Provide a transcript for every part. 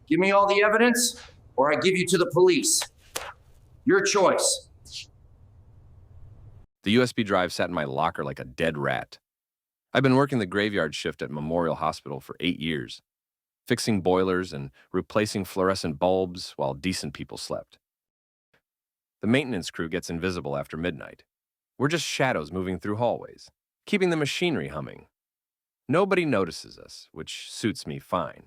Give me all the evidence, or I give you to the police. Your choice. The USB drive sat in my locker like a dead rat. I've been working the graveyard shift at Memorial Hospital for 8 years, fixing boilers and replacing fluorescent bulbs while decent people slept. The maintenance crew gets invisible after midnight. We're just shadows moving through hallways, keeping the machinery humming. Nobody notices us, which suits me fine.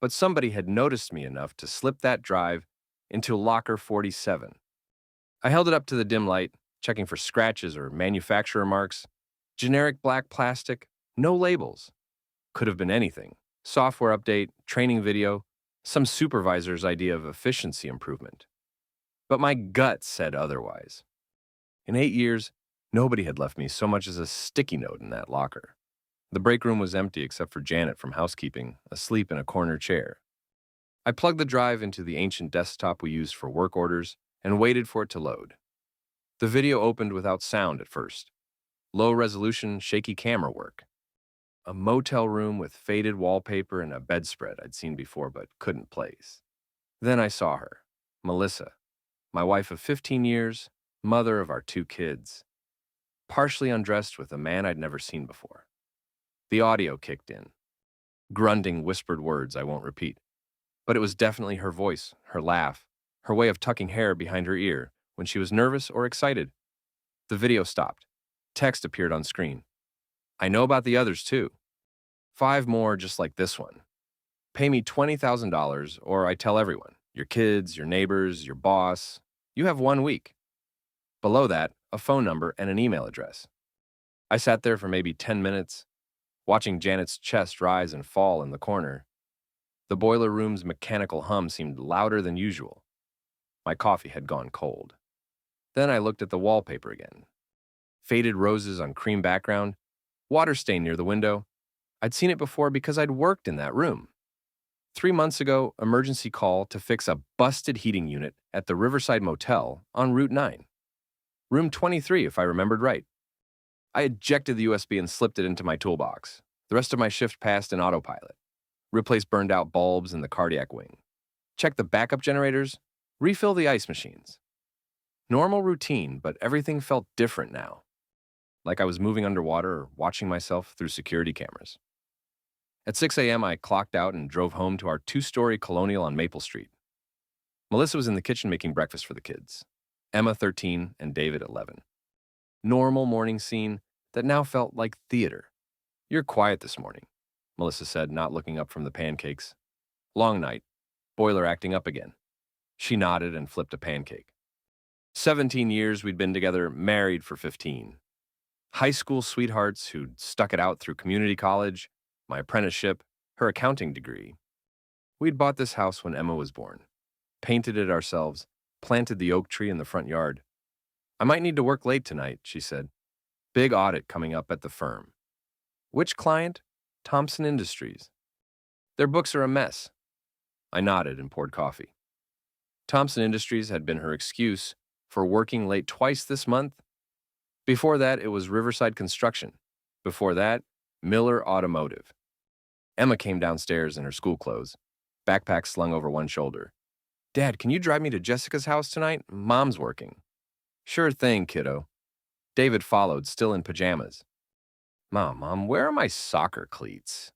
But somebody had noticed me enough to slip that drive into locker 47. I held it up to the dim light, checking for scratches or manufacturer marks. Generic black plastic, no labels. Could have been anything. Software update, training video, some supervisor's idea of efficiency improvement. But my gut said otherwise. In 8 years, nobody had left me so much as a sticky note in that locker. The break room was empty except for Janet from housekeeping, asleep in a corner chair. I plugged the drive into the ancient desktop we used for work orders and waited for it to load. The video opened without sound at first. Low-resolution, shaky camera work. A motel room with faded wallpaper and a bedspread I'd seen before but couldn't place. Then I saw her, Melissa, my wife of 15 years, mother of our 2 kids, partially undressed with a man I'd never seen before. The audio kicked in. Grunting, whispered words I won't repeat. But it was definitely her voice, her laugh, her way of tucking hair behind her ear when she was nervous or excited. The video stopped. Text appeared on screen. I know about the others too. 5 more just like this one. Pay me $20,000 or I tell everyone, your kids, your neighbors, your boss. You have 1 week. Below that, a phone number and an email address. I sat there for maybe 10 minutes, watching Janet's chest rise and fall in the corner. The boiler room's mechanical hum seemed louder than usual. My coffee had gone cold. Then I looked at the wallpaper again. Faded roses on cream background, water stain near the window. I'd seen it before because I'd worked in that room. 3 months ago, emergency call to fix a busted heating unit at the Riverside Motel on Route 9. Room 23, if I remembered right. I ejected the USB and slipped it into my toolbox. The rest of my shift passed in autopilot. Replaced burned-out bulbs in the cardiac wing. Check the backup generators. Refill the ice machines. Normal routine, but everything felt different now. Like I was moving underwater or watching myself through security cameras. At 6 a.m., I clocked out and drove home to our 2-story colonial on Maple Street. Melissa was in the kitchen making breakfast for the kids. Emma, 13, and David, 11. Normal morning scene that now felt like theater. You're quiet this morning, Melissa said, not looking up from the pancakes. Long night. Boiler acting up again. She nodded and flipped a pancake. 17 years we'd been together, married for 15. High school sweethearts who'd stuck it out through community college, my apprenticeship, her accounting degree. We'd bought this house when Emma was born, painted it ourselves, planted the oak tree in the front yard. I might need to work late tonight, she said. Big audit coming up at the firm. Which client? Thompson Industries. Their books are a mess. I nodded and poured coffee. Thompson Industries had been her excuse for working late twice this month. Before that, it was Riverside Construction. Before that, Miller Automotive. Emma came downstairs in her school clothes, backpack slung over one shoulder. Dad, can you drive me to Jessica's house tonight? Mom's working. Sure thing, kiddo. David followed, still in pajamas. Mom, where are my soccer cleats?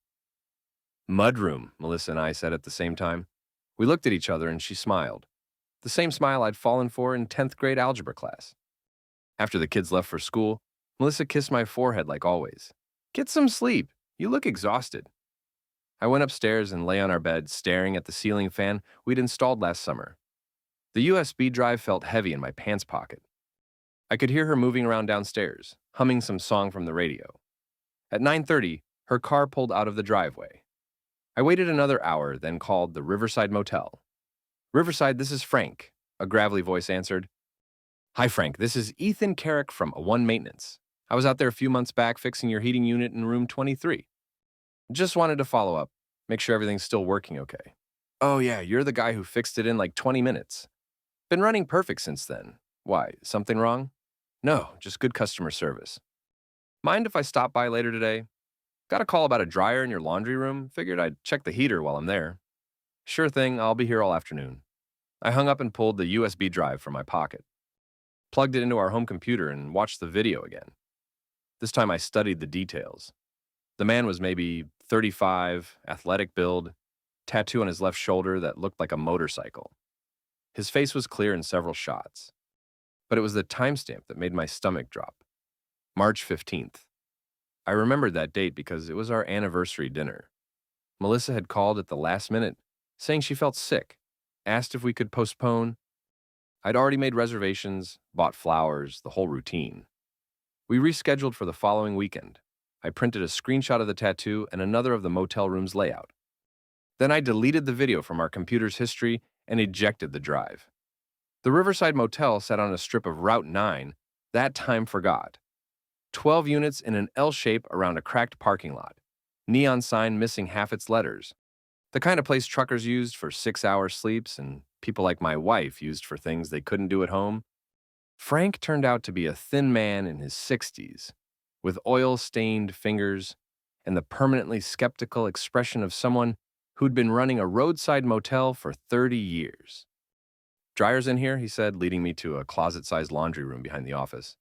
Mudroom, Melissa and I said at the same time. We looked at each other and she smiled. The same smile I'd fallen for in 10th grade algebra class. After the kids left for school, Melissa kissed my forehead like always. Get some sleep. You look exhausted. I went upstairs and lay on our bed, staring at the ceiling fan we'd installed last summer. The USB drive felt heavy in my pants pocket. I could hear her moving around downstairs, humming some song from the radio. At 9:30, her car pulled out of the driveway. I waited another hour, then called the Riverside Motel. Riverside, this is Frank, a gravelly voice answered. Hi, Frank, this is Ethan Carrick from One Maintenance. I was out there a few months back fixing your heating unit in room 23. Just wanted to follow up, make sure everything's still working okay. Oh yeah, you're the guy who fixed it in like 20 minutes. Been running perfect since then. Why, something wrong? No, just good customer service. Mind if I stop by later today? Got a call about a dryer in your laundry room. Figured I'd check the heater while I'm there. Sure thing, I'll be here all afternoon. I hung up and pulled the USB drive from my pocket, plugged it into our home computer, and watched the video again. This time I studied the details. The man was maybe 35, athletic build, tattoo on his left shoulder that looked like a motorcycle. His face was clear in several shots, but it was the timestamp that made my stomach drop. March 15th. I remembered that date because it was our anniversary dinner. Melissa had called at the last minute, saying she felt sick, asked if we could postpone. I'd already made reservations, bought flowers, the whole routine. We rescheduled for the following weekend. I printed a screenshot of the tattoo and another of the motel room's layout. Then I deleted the video from our computer's history and ejected the drive. The Riverside Motel sat on a strip of Route 9, that time forgot. 12 units in an L shape around a cracked parking lot. Neon sign missing half its letters. The kind of place truckers used for 6-hour sleeps and people like my wife used for things they couldn't do at home. Frank turned out to be a thin man in his 60s, with oil-stained fingers and the permanently skeptical expression of someone who'd been running a roadside motel for 30 years. "Dryer's in here," he said, leading me to a closet-sized laundry room behind the office.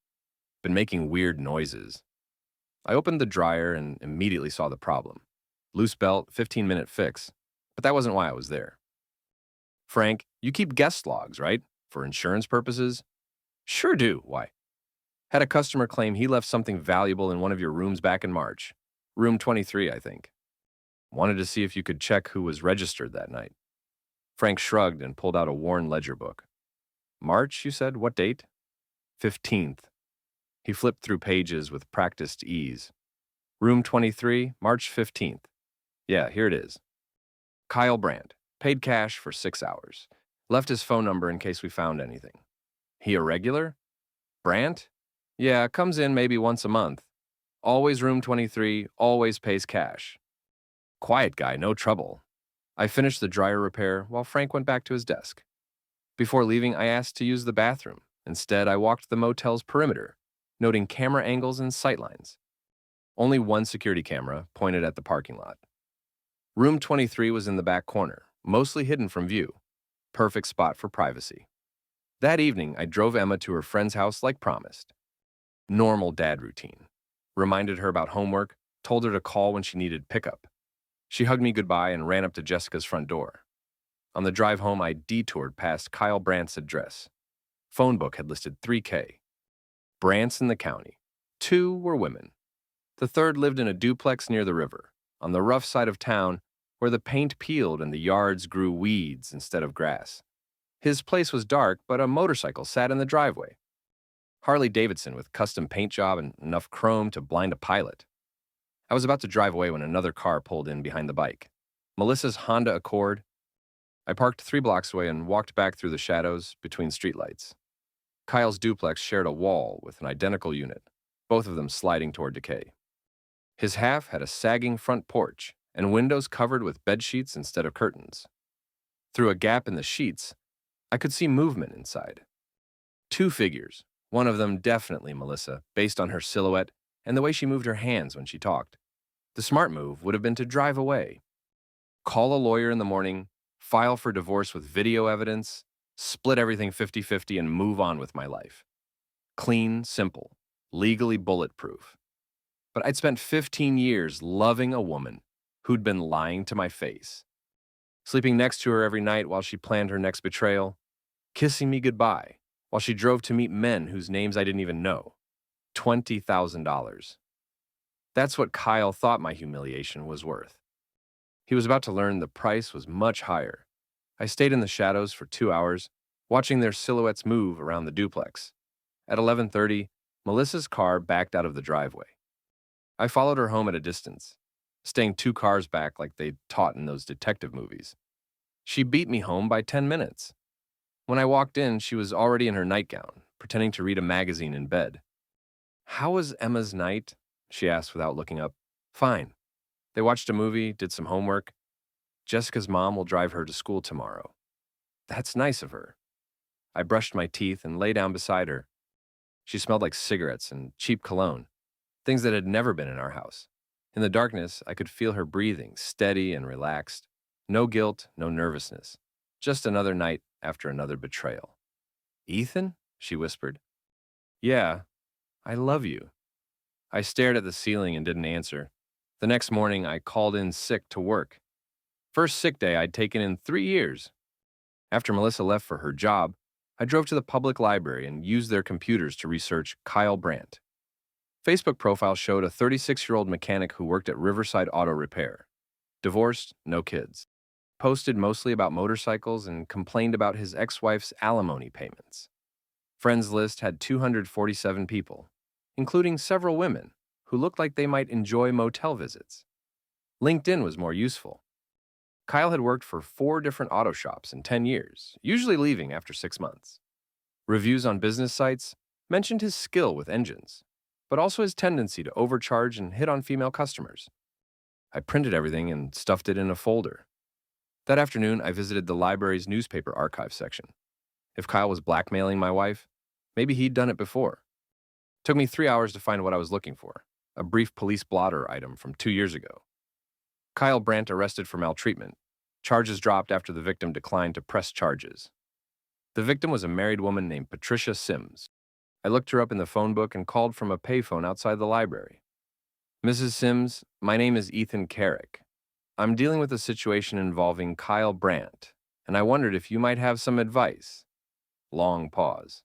"Been making weird noises." I opened the dryer and immediately saw the problem. Loose belt, 15-minute fix. But that wasn't why I was there. "Frank, you keep guest logs, right? For insurance purposes?" "Sure do. Why?" "Had a customer claim he left something valuable in one of your rooms back in March. Room 23, I think. Wanted to see if you could check who was registered that night." Frank shrugged and pulled out a worn ledger book. "March, you said? What date?" 15th. He flipped through pages with practiced ease. "Room 23, March 15th. Yeah, here it is. Kyle Brandt, paid cash for 6 hours. Left his phone number in case we found anything." "He a regular?" "Brandt? Yeah, comes in maybe once a month. Always room 23, always pays cash. Quiet guy, no trouble." I finished the dryer repair while Frank went back to his desk. Before leaving, I asked to use the bathroom. Instead, I walked the motel's perimeter, noting camera angles and sightlines. Only one security camera pointed at the parking lot. Room 23 was in the back corner, mostly hidden from view. Perfect spot for privacy. That evening, I drove Emma to her friend's house like promised. Normal dad routine. Reminded her about homework, told her to call when she needed pickup. She hugged me goodbye and ran up to Jessica's front door. On the drive home, I detoured past Kyle Brandt's address. Phone book had listed 3K. Brandts in the county. 2 were women. The third lived in a duplex near the river, on the rough side of town where the paint peeled and the yards grew weeds instead of grass. His place was dark, but a motorcycle sat in the driveway. Harley Davidson with custom paint job and enough chrome to blind a pilot. I was about to drive away when another car pulled in behind the bike. Melissa's Honda Accord. I parked 3 blocks away and walked back through the shadows between streetlights. Kyle's duplex shared a wall with an identical unit, both of them sliding toward decay. His half had a sagging front porch and windows covered with bed sheets instead of curtains. Through a gap in the sheets, I could see movement inside. 2 figures, one of them definitely Melissa, based on her silhouette and the way she moved her hands when she talked. The smart move would have been to drive away. Call a lawyer in the morning, file for divorce with video evidence, split everything 50-50 and move on with my life. Clean, simple, legally bulletproof. But I'd spent 15 years loving a woman who'd been lying to my face, sleeping next to her every night while she planned her next betrayal, kissing me goodbye while she drove to meet men whose names I didn't even know. $20,000. That's what Kyle thought my humiliation was worth. He was about to learn the price was much higher. I stayed in the shadows for 2 hours, watching their silhouettes move around the duplex. At 11:30, Melissa's car backed out of the driveway. I followed her home at a distance, staying 2 cars back like they'd taught in those detective movies. She beat me home by 10 minutes. When I walked in, she was already in her nightgown, pretending to read a magazine in bed. "How was Emma's night?" she asked without looking up. "Fine. They watched a movie, did some homework. Jessica's mom will drive her to school tomorrow." "That's nice of her." I brushed my teeth and lay down beside her. She smelled like cigarettes and cheap cologne, things that had never been in our house. In the darkness, I could feel her breathing, steady and relaxed. No guilt, no nervousness. Just another night after another betrayal. Ethan? She whispered. Yeah, I love you. I stared at the ceiling and didn't answer. The next morning, I called in sick to work. First sick day I'd taken in 3 years. After Melissa left for her job, I drove to the public library and used their computers to research Kyle Brandt. Facebook profile showed a 36-year-old mechanic who worked at Riverside Auto Repair. Divorced, no kids. Posted mostly about motorcycles and complained about his ex-wife's alimony payments. Friends list had 247 people, including several women who looked like they might enjoy motel visits. LinkedIn was more useful. Kyle had worked for 4 different auto shops in 10 years, usually leaving after 6 months. Reviews on business sites mentioned his skill with engines, but also his tendency to overcharge and hit on female customers. I printed everything and stuffed it in a folder. That afternoon, I visited the library's newspaper archive section. If Kyle was blackmailing my wife, maybe he'd done it before. It took me 3 hours to find what I was looking for, a brief police blotter item from 2 years ago. Kyle Brandt arrested for maltreatment. Charges dropped after the victim declined to press charges. The victim was a married woman named Patricia Sims. I looked her up in the phone book and called from a payphone outside the library. Mrs. Sims, my name is Ethan Carrick. I'm dealing with a situation involving Kyle Brandt, and I wondered if you might have some advice. Long pause.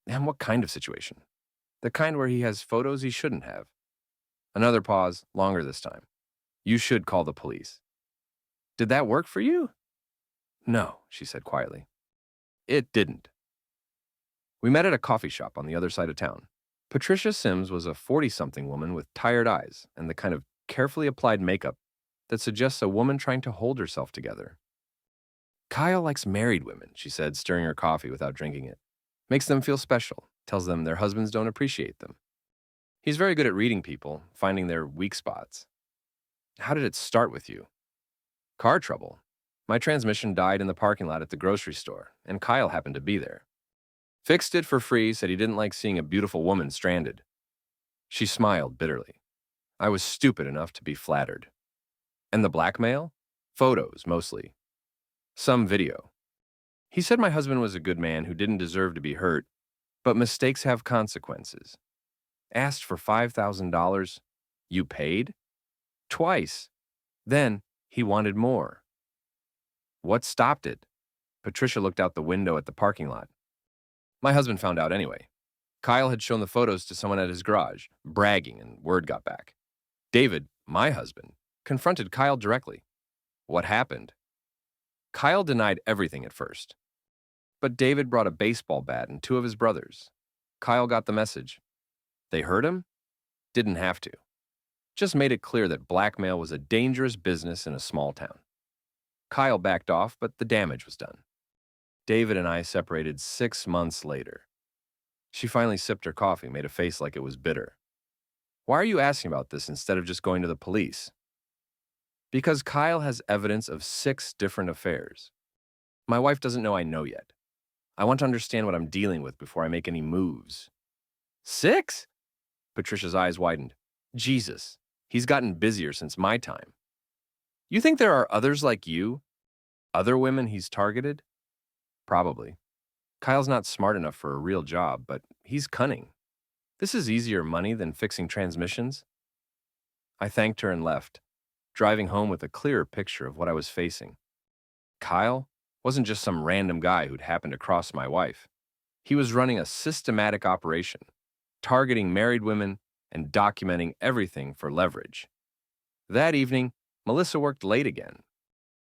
And what kind of situation? The kind where he has photos he shouldn't have. Another pause, longer this time. You should call the police. Did that work for you? No, she said quietly. It didn't. We met at a coffee shop on the other side of town. Patricia Sims was a 40-something woman with tired eyes and the kind of carefully applied makeup that suggests a woman trying to hold herself together. Kyle likes married women, she said, stirring her coffee without drinking it. Makes them feel special, tells them their husbands don't appreciate them. He's very good at reading people, finding their weak spots. How did it start with you? Car trouble. My transmission died in the parking lot at the grocery store, and Kyle happened to be there. Fixed it for free, said he didn't like seeing a beautiful woman stranded. She smiled bitterly. I was stupid enough to be flattered. And the blackmail? Photos, mostly. Some video. He said my husband was a good man who didn't deserve to be hurt, but mistakes have consequences. Asked for $5,000. You paid? Twice. Then he wanted more. What stopped it? Patricia looked out the window at the parking lot. My husband found out anyway. Kyle had shown the photos to someone at his garage, bragging, and word got back. David, my husband, confronted Kyle directly. What happened? Kyle denied everything at first. But David brought a baseball bat and 2 of his brothers. Kyle got the message. They hurt him? Didn't have to. Just made it clear that blackmail was a dangerous business in a small town. Kyle backed off, but the damage was done. David and I separated 6 months later. She finally sipped her coffee, made a face like it was bitter. Why are you asking about this instead of just going to the police? Because Kyle has evidence of 6 different affairs. My wife doesn't know I know yet. I want to understand what I'm dealing with before I make any moves. 6? Patricia's eyes widened. Jesus, he's gotten busier since my time. You think there are others like you? Other women he's targeted? Probably. Kyle's not smart enough for a real job, but he's cunning. This is easier money than fixing transmissions. I thanked her and left, driving home with a clearer picture of what I was facing. Kyle wasn't just some random guy who'd happened to cross my wife. He was running a systematic operation, targeting married women and documenting everything for leverage. That evening, Melissa worked late again.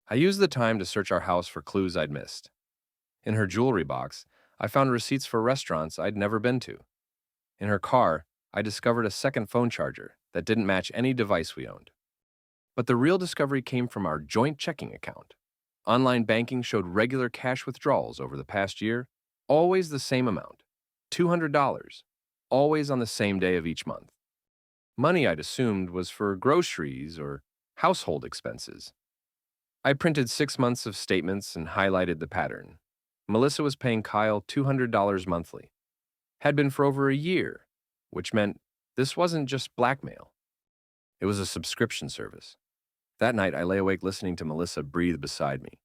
I used the time to search our house for clues I'd missed. In her jewelry box, I found receipts for restaurants I'd never been to. In her car, I discovered a second phone charger that didn't match any device we owned. But the real discovery came from our joint checking account. Online banking showed regular cash withdrawals over the past year, always the same amount, $200, always on the same day of each month. Money I'd assumed was for groceries or household expenses. I printed 6 months of statements and highlighted the pattern. Melissa was paying Kyle $200 monthly. Had been for over a year, which meant this wasn't just blackmail. It was a subscription service. That night, I lay awake listening to Melissa breathe beside me.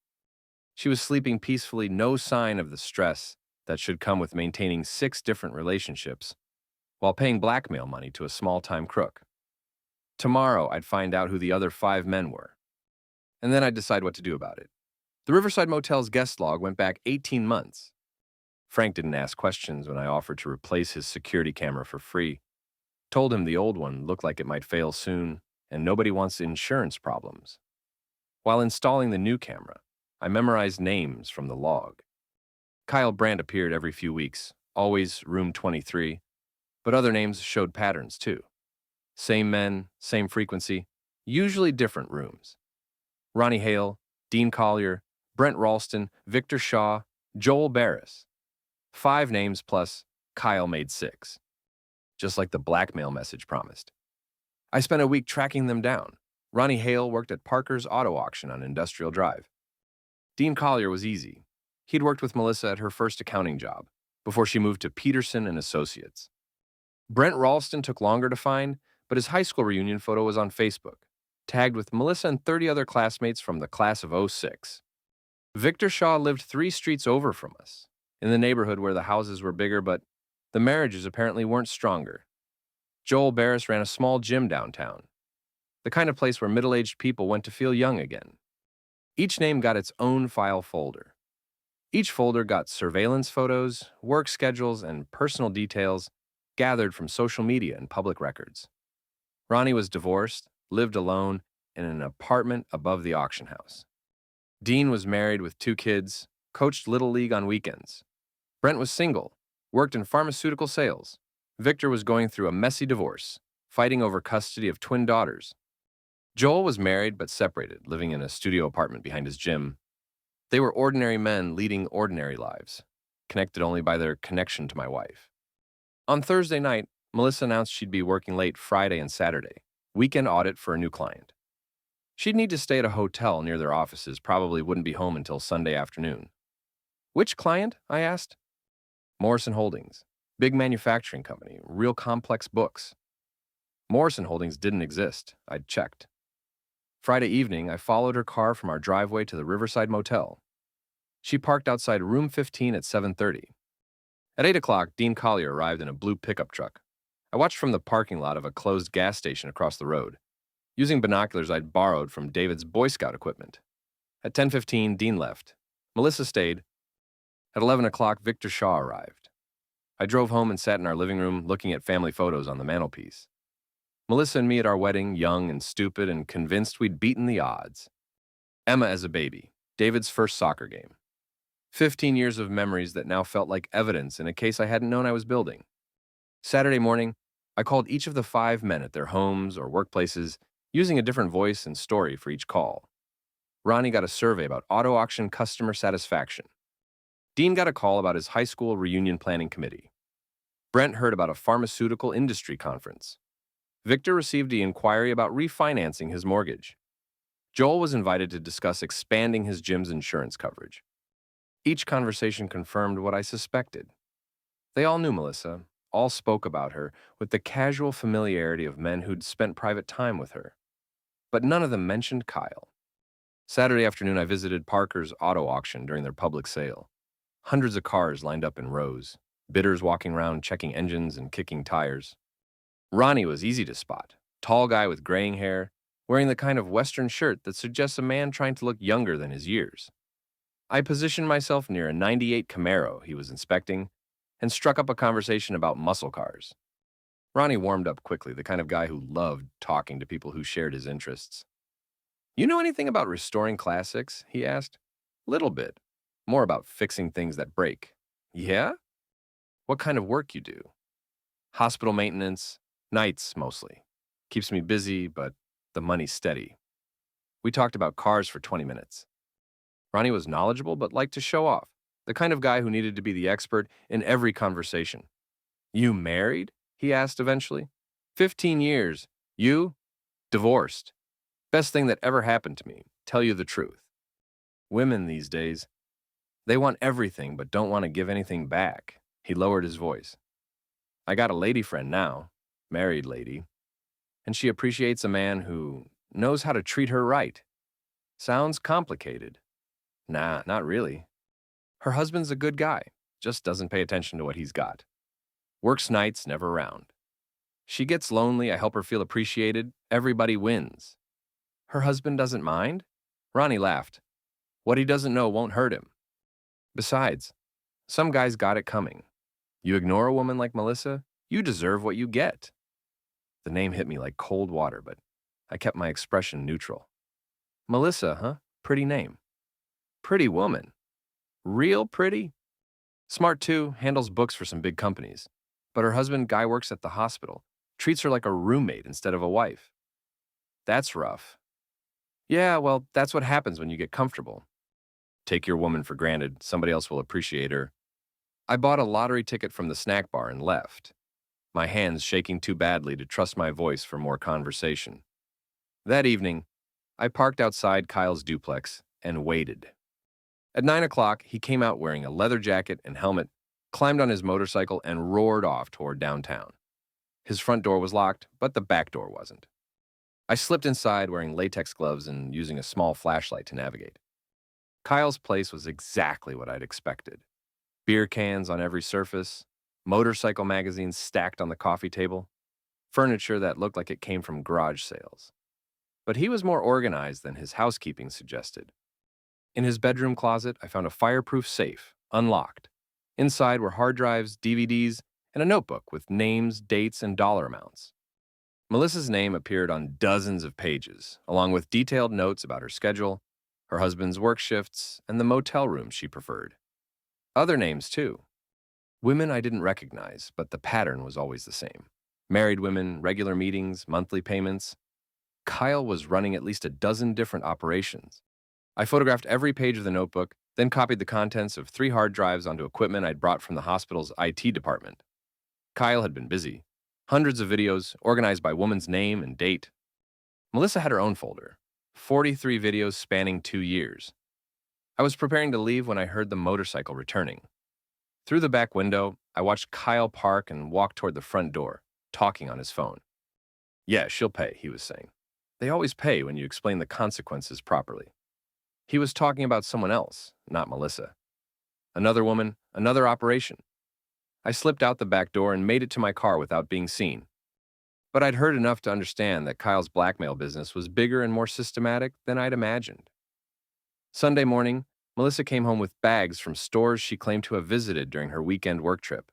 She was sleeping peacefully, no sign of the stress that should come with maintaining 6 different relationships while paying blackmail money to a small-time crook. Tomorrow, I'd find out who the other 5 men were, and then I'd decide what to do about it. The Riverside Motel's guest log went back 18 months. Frank didn't ask questions when I offered to replace his security camera for free. Told him the old one looked like it might fail soon, and nobody wants insurance problems. While installing the new camera, I memorized names from the log. Kyle Brandt appeared every few weeks, always room 23, but other names showed patterns too. Same men, same frequency, usually different rooms. Ronnie Hale, Dean Collier, Brent Ralston, Victor Shaw, Joel Barris. 5 names plus Kyle made 6. Just like the blackmail message promised. I spent a week tracking them down. Ronnie Hale worked at Parker's Auto Auction on Industrial Drive. Dean Collier was easy. He'd worked with Melissa at her first accounting job before she moved to Peterson and Associates. Brent Ralston took longer to find, but his high school reunion photo was on Facebook, tagged with Melissa and 30 other classmates from the class of '06. Victor Shaw lived 3 streets over from us, in the neighborhood where the houses were bigger, but the marriages apparently weren't stronger. Joel Barris ran a small gym downtown, the kind of place where middle-aged people went to feel young again. Each name got its own file folder. Each folder got surveillance photos, work schedules, and personal details gathered from social media and public records. Ronnie was divorced, lived alone, in an apartment above the auction house. Dean was married with 2 kids, coached Little League on weekends. Brent was single, worked in pharmaceutical sales. Victor was going through a messy divorce, fighting over custody of twin daughters. Joel was married but separated, living in a studio apartment behind his gym. They were ordinary men leading ordinary lives, connected only by their connection to my wife. On Thursday night, Melissa announced she'd be working late Friday and Saturday, weekend audit for a new client. She'd need to stay at a hotel near their offices, probably wouldn't be home until Sunday afternoon. Which client? I asked. Morrison Holdings, big manufacturing company, real complex books. Morrison Holdings didn't exist, I'd checked. Friday evening, I followed her car from our driveway to the Riverside Motel. She parked outside room 15 at 7:30. At 8 o'clock, Dean Collier arrived in a blue pickup truck. I watched from the parking lot of a closed gas station across the road, using binoculars I'd borrowed from David's Boy Scout equipment. At 10:15, Dean left. Melissa stayed. At 11 o'clock, Victor Shaw arrived. I drove home and sat in our living room looking at family photos on the mantelpiece. Melissa and me at our wedding, young and stupid and convinced we'd beaten the odds. Emma as a baby, David's first soccer game. 15 years of memories that now felt like evidence in a case I hadn't known I was building. Saturday morning, I called each of the 5 men at their homes or workplaces, using a different voice and story for each call. Ronnie got a survey about auto auction customer satisfaction. Dean got a call about his high school reunion planning committee. Brent heard about a pharmaceutical industry conference. Victor received the inquiry about refinancing his mortgage. Joel was invited to discuss expanding his gym's insurance coverage. Each conversation confirmed what I suspected. They all knew Melissa, all spoke about her with the casual familiarity of men who'd spent private time with her. But none of them mentioned Kyle. Saturday afternoon, I visited Parker's Auto Auction during their public sale. Hundreds of cars lined up in rows, bidders walking around checking engines and kicking tires. Ronnie was easy to spot, tall guy with graying hair, wearing the kind of Western shirt that suggests a man trying to look younger than his years. I positioned myself near a '98 Camaro he was inspecting and struck up a conversation about muscle cars. Ronnie warmed up quickly, the kind of guy who loved talking to people who shared his interests. "You know anything about restoring classics?" he asked. "Little bit. More about fixing things that break." "Yeah? What kind of work you do?" "Hospital maintenance, nights mostly. Keeps me busy, but the money's steady." We talked about cars for 20 minutes. Ronnie was knowledgeable but liked to show off, the kind of guy who needed to be the expert in every conversation. "You married?" he asked eventually. 15 years. You? Divorced. Best thing that ever happened to me, tell you the truth. Women these days, they want everything but don't want to give anything back. He lowered his voice. "I got a lady friend now, married lady, and she appreciates a man who knows how to treat her right. Sounds complicated. Nah, not really. Her husband's a good guy, just doesn't pay attention to what he's got. Works nights, never around. She gets lonely, I help her feel appreciated, everybody wins. Her husband doesn't mind? Ronnie laughed. What he doesn't know won't hurt him. Besides, some guys got it coming. You ignore a woman like Melissa, you deserve what you get. The name hit me like cold water, but I kept my expression neutral. Melissa, huh? Pretty name. Pretty woman. Real pretty? Smart too, handles books for some big companies. But her husband, Guy, works at the hospital. Treats her like a roommate instead of a wife. That's rough. Yeah, well, that's what happens when you get comfortable. Take your woman for granted, somebody else will appreciate her. I bought a lottery ticket from the snack bar and left, my hands shaking too badly to trust my voice for more conversation. That evening, I parked outside Kyle's duplex and waited. At 9 o'clock, he came out wearing a leather jacket and helmet, climbed on his motorcycle, and roared off toward downtown. His front door was locked, but the back door wasn't. I slipped inside wearing latex gloves and using a small flashlight to navigate. Kyle's place was exactly what I'd expected. Beer cans on every surface, motorcycle magazines stacked on the coffee table, furniture that looked like it came from garage sales. But he was more organized than his housekeeping suggested. In his bedroom closet, I found a fireproof safe, unlocked. Inside were hard drives, DVDs, and a notebook with names, dates, and dollar amounts. Melissa's name appeared on dozens of pages, along with detailed notes about her schedule, her husband's work shifts, and the motel rooms she preferred. Other names, too. Women I didn't recognize, but the pattern was always the same. Married women, regular meetings, monthly payments. Kyle was running at least a dozen different operations. I photographed every page of the notebook, then copied the contents of 3 hard drives onto equipment I'd brought from the hospital's IT department. Kyle had been busy. Hundreds of videos, organized by woman's name and date. Melissa had her own folder. 43 videos spanning 2 years. I was preparing to leave when I heard the motorcycle returning. Through the back window, I watched Kyle park and walk toward the front door, talking on his phone. Yeah, she'll pay, he was saying. They always pay when you explain the consequences properly. He was talking about someone else, not Melissa. Another woman, another operation. I slipped out the back door and made it to my car without being seen. But I'd heard enough to understand that Kyle's blackmail business was bigger and more systematic than I'd imagined. Sunday morning, Melissa came home with bags from stores she claimed to have visited during her weekend work trip.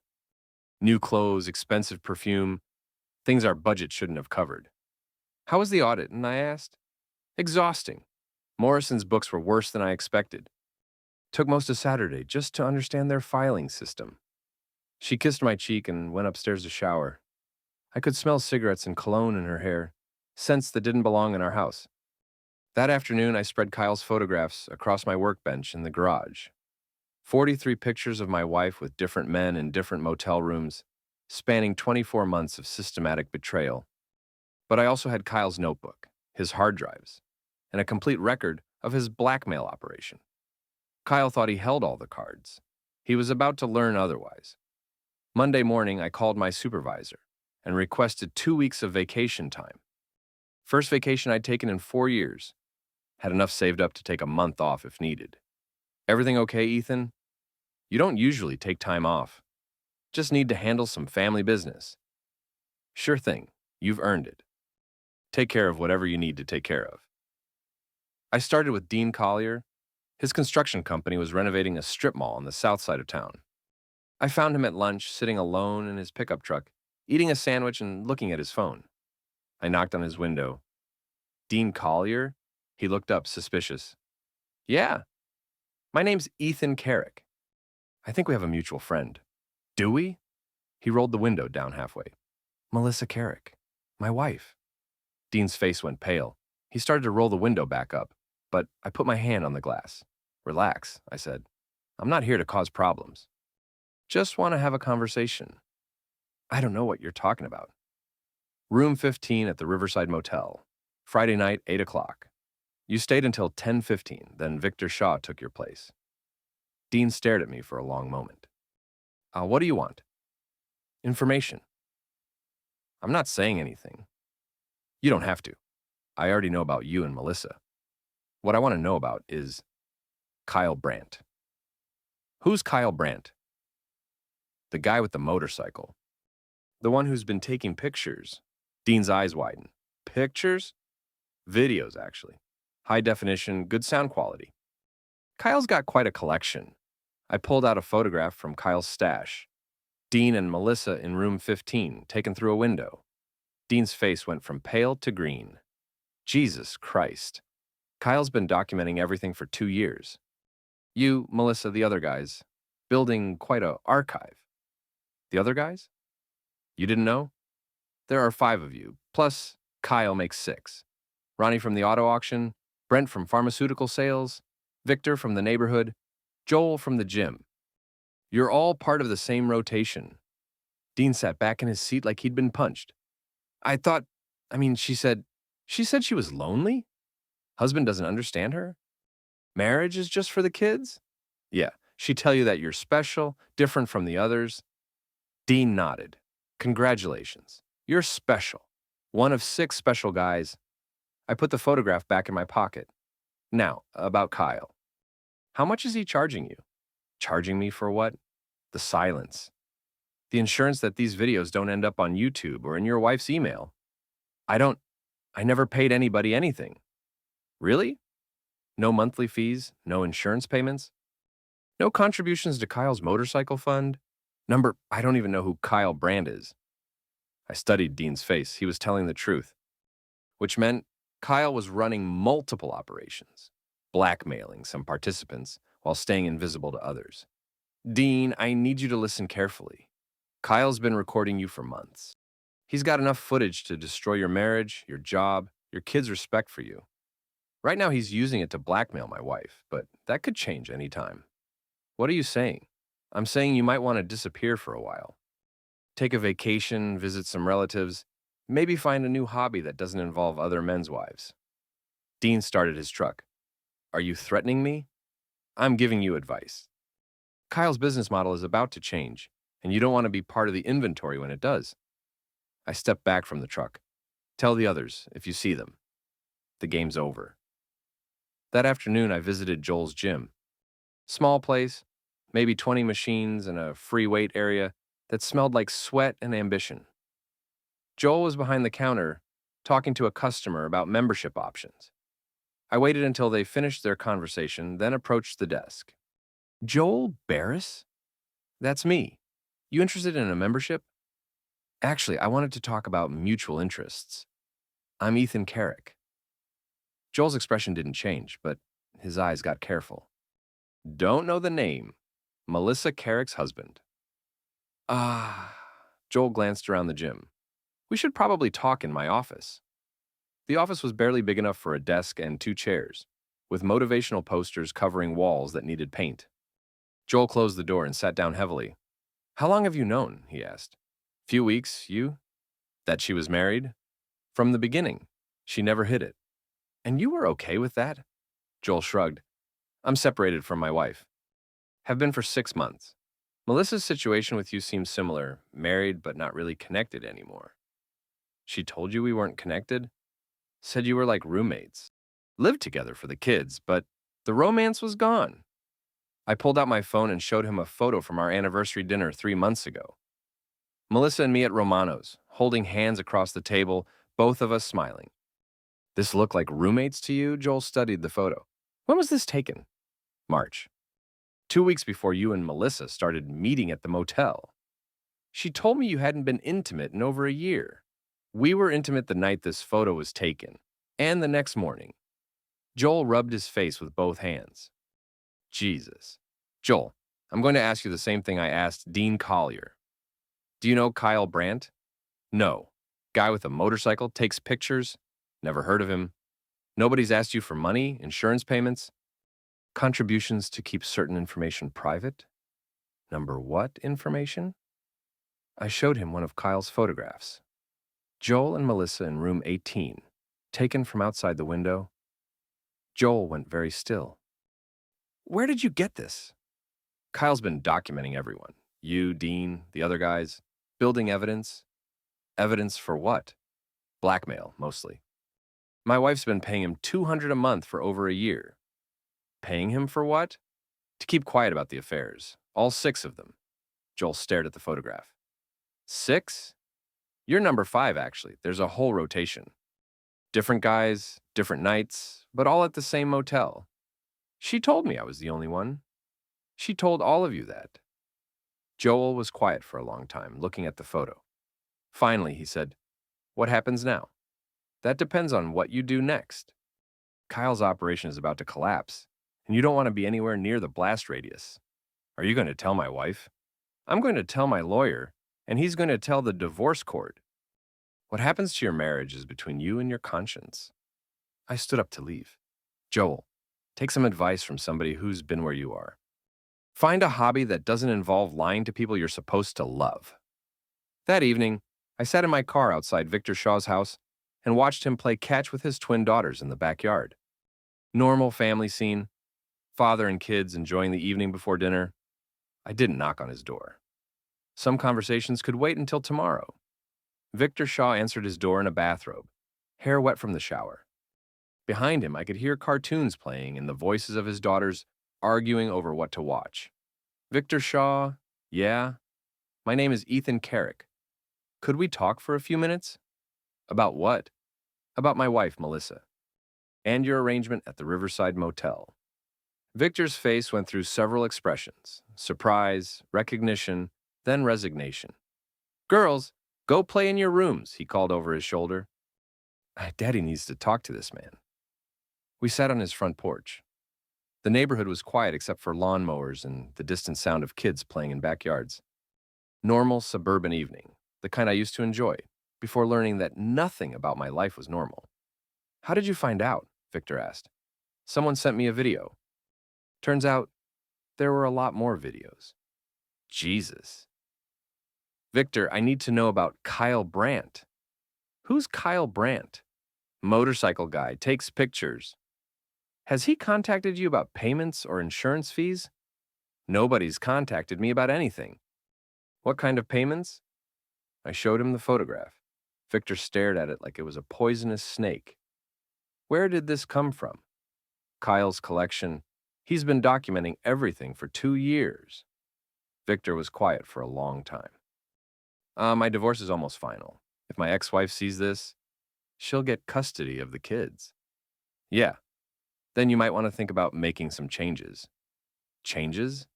New clothes, expensive perfume, things our budget shouldn't have covered. How was the audit? And I asked. Exhausting. Morrison's books were worse than I expected. Took most of Saturday just to understand their filing system. She kissed my cheek and went upstairs to shower. I could smell cigarettes and cologne in her hair, scents that didn't belong in our house. That afternoon, I spread Kyle's photographs across my workbench in the garage. 43 pictures of my wife with different men in different motel rooms, spanning 24 months of systematic betrayal. But I also had Kyle's notebook, his hard drives, and a complete record of his blackmail operation. Kyle thought he held all the cards. He was about to learn otherwise. Monday morning, I called my supervisor and requested 2 weeks of vacation time. First vacation I'd taken in 4 years. Had enough saved up to take a month off if needed. Everything okay, Ethan? You don't usually take time off. Just need to handle some family business. Sure thing. You've earned it. Take care of whatever you need to take care of. I started with Dean Collier. His construction company was renovating a strip mall on the south side of town. I found him at lunch, sitting alone in his pickup truck, eating a sandwich and looking at his phone. I knocked on his window. Dean Collier? He looked up, suspicious. Yeah. My name's Ethan Carrick. I think we have a mutual friend. Do we? He rolled the window down halfway. Melissa Carrick. My wife. Dean's face went pale. He started to roll the window back up, but I put my hand on the glass. Relax, I said. I'm not here to cause problems. Just want to have a conversation. I don't know what you're talking about. Room 15 at the Riverside Motel. Friday night, 8 o'clock. You stayed until 10:15, then Victor Shaw took your place. Dean stared at me for a long moment. What do you want? Information. I'm not saying anything. You don't have to. I already know about you and Melissa. What I want to know about is Kyle Brandt. Who's Kyle Brandt? The guy with the motorcycle. The one who's been taking pictures. Dean's eyes widen. Pictures? Videos, actually. High definition, good sound quality. Kyle's got quite a collection. I pulled out a photograph from Kyle's stash. Dean and Melissa in room 15, taken through a window. Dean's face went from pale to green. Jesus Christ. Kyle's been documenting everything for 2 years. You, Melissa, the other guys, building quite a archive. The other guys? You didn't know? There are 5 of you, plus Kyle makes 6. Ronnie from the auto auction, Brent from pharmaceutical sales, Victor from the neighborhood, Joel from the gym. You're all part of the same rotation. Dean sat back in his seat like he'd been punched. She said she was lonely? Husband doesn't understand her? Marriage is just for the kids? Yeah, she'd tell you that you're special, different from the others. Dean nodded. Congratulations. You're special. One of 6 special guys. I put the photograph back in my pocket. Now, about Kyle. How much is he charging you? Charging me for what? The silence. The insurance that these videos don't end up on YouTube or in your wife's email. I never paid anybody anything. Really? No monthly fees, no insurance payments? No contributions to Kyle's motorcycle fund? I don't even know who Kyle Brandt is. I studied Dean's face. He was telling the truth, which meant Kyle was running multiple operations, blackmailing some participants while staying invisible to others. Dean, I need you to listen carefully. Kyle's been recording you for months. He's got enough footage to destroy your marriage, your job, your kids' respect for you. Right now, he's using it to blackmail my wife, but that could change any time. What are you saying? I'm saying you might want to disappear for a while. Take a vacation, visit some relatives, maybe find a new hobby that doesn't involve other men's wives. Dean started his truck. Are you threatening me? I'm giving you advice. Kyle's business model is about to change, and you don't want to be part of the inventory when it does. I stepped back from the truck. Tell the others if you see them. The game's over. That afternoon, I visited Joel's gym. Small place, maybe 20 machines and a free weight area that smelled like sweat and ambition. Joel was behind the counter, talking to a customer about membership options. I waited until they finished their conversation, then approached the desk. Joel Barris? That's me. You interested in a membership? Actually, I wanted to talk about mutual interests. I'm Ethan Carrick. Joel's expression didn't change, but his eyes got careful. Don't know the name. Melissa Carrick's husband. Joel glanced around the gym. We should probably talk in my office. The office was barely big enough for a desk and 2 chairs, with motivational posters covering walls that needed paint. Joel closed the door and sat down heavily. How long have you known? He asked. Few weeks, you? That she was married? From the beginning. She never hid it. And you were okay with that? Joel shrugged. I'm separated from my wife. Have been for 6 months. Melissa's situation with you seems similar, married but not really connected anymore. She told you we weren't connected? Said you were like roommates. Lived together for the kids, but the romance was gone. I pulled out my phone and showed him a photo from our anniversary dinner 3 months ago. Melissa and me at Romano's, holding hands across the table, both of us smiling. This looked like roommates to you? Joel studied the photo. When was this taken? March. 2 weeks before you and Melissa started meeting at the motel. She told me you hadn't been intimate in over a year. We were intimate the night this photo was taken, and the next morning. Joel rubbed his face with both hands. Jesus. Joel, I'm going to ask you the same thing I asked Dean Collier. Do you know Kyle Brandt? No. Guy with a motorcycle, takes pictures. Never heard of him. Nobody's asked you for money, insurance payments? Contributions to keep certain information private? Number what information? I showed him one of Kyle's photographs. Joel and Melissa in room 18, taken from outside the window. Joel went very still. Where did you get this? Kyle's been documenting everyone. You, Dean, the other guys. Building evidence. Evidence for what? Blackmail, mostly. My wife's been paying him $200 a month for over a year. Paying him for what? To keep quiet about the affairs. All 6 of them. Joel stared at the photograph. 6? You're number 5, actually. There's a whole rotation. Different guys, different nights, but all at the same motel. She told me I was the only one. She told all of you that. Joel was quiet for a long time, looking at the photo. Finally, he said, "What happens now?" "That depends on what you do next. Kyle's operation is about to collapse, and you don't want to be anywhere near the blast radius. Are you going to tell my wife?" "I'm going to tell my lawyer, and he's going to tell the divorce court. What happens to your marriage is between you and your conscience." I stood up to leave. "Joel, take some advice from somebody who's been where you are. Find a hobby that doesn't involve lying to people you're supposed to love." That evening, I sat in my car outside Victor Shaw's house and watched him play catch with his twin daughters in the backyard. Normal family scene, father and kids enjoying the evening before dinner. I didn't knock on his door. Some conversations could wait until tomorrow. Victor Shaw answered his door in a bathrobe, hair wet from the shower. Behind him, I could hear cartoons playing and the voices of his daughters arguing over what to watch. "Victor Shaw, yeah? My name is Ethan Carrick. Could we talk for a few minutes?" "About what?" "About my wife, Melissa, and your arrangement at the Riverside Motel." Victor's face went through several expressions: surprise, recognition, then resignation. "Girls, go play in your rooms," he called over his shoulder. Daddy needs to talk to this man. We sat on his front porch. The neighborhood was quiet except for lawnmowers and the distant sound of kids playing in backyards. Normal suburban evening, the kind I used to enjoy, before learning that nothing about my life was normal. "How did you find out?" Victor asked. "Someone sent me a video." Turns out, there were a lot more videos. Jesus. "Victor, I need to know about Kyle Brandt." "Who's Kyle Brandt?" "Motorcycle guy, takes pictures." "Has he contacted you about payments or insurance fees?" "Nobody's contacted me about anything." "What kind of payments?" I showed him the photograph. Victor stared at it like it was a poisonous snake. "Where did this come from?" "Kyle's collection. He's been documenting everything for 2 years." Victor was quiet for a long time. My divorce is almost final. If my ex-wife sees this, she'll get custody of the kids." "Yeah. Then you might want to think about making some changes." "Changes?"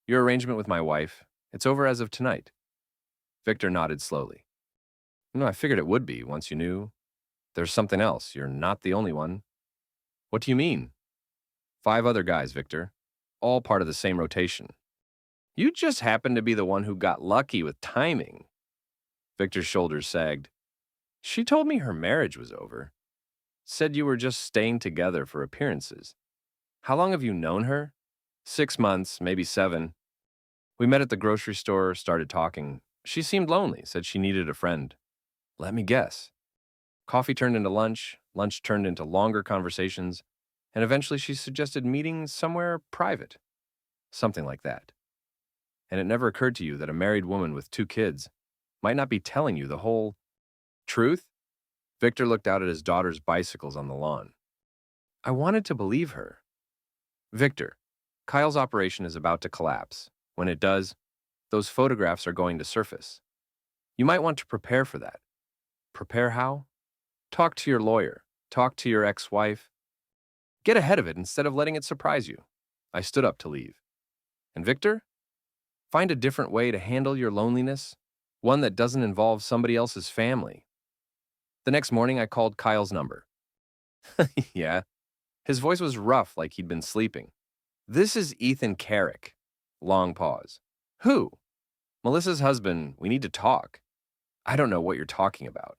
"Your arrangement with my wife. It's over as of tonight." Victor nodded slowly. "No, I figured it would be once you knew. There's something else. You're not the only one." "What do you mean?" 5 other guys, Victor. All part of the same rotation. You just happen to be the one who got lucky with timing." Victor's shoulders sagged. "She told me her marriage was over. Said you were just staying together for appearances. How long have you known her?" 6 months, maybe 7. We met at the grocery store, started talking. She seemed lonely, said she needed a friend. Let me guess. Coffee turned into lunch, lunch turned into longer conversations, and eventually she suggested meeting somewhere private. Something like that. And it never occurred to you that a married woman with 2 kids might not be telling you the whole truth? Victor looked out at his daughter's bicycles on the lawn. I wanted to believe her. Victor, Kyle's operation is about to collapse. When it does, those photographs are going to surface. You might want to prepare for that. Prepare how? Talk to your lawyer. Talk to your ex-wife. Get ahead of it instead of letting it surprise you. I stood up to leave. And Victor? Find a different way to handle your loneliness, one that doesn't involve somebody else's family. The next morning, I called Kyle's number. Yeah. His voice was rough, like he'd been sleeping. This is Ethan Carrick. Long pause. Who? Melissa's husband. We need to talk. I don't know what you're talking about.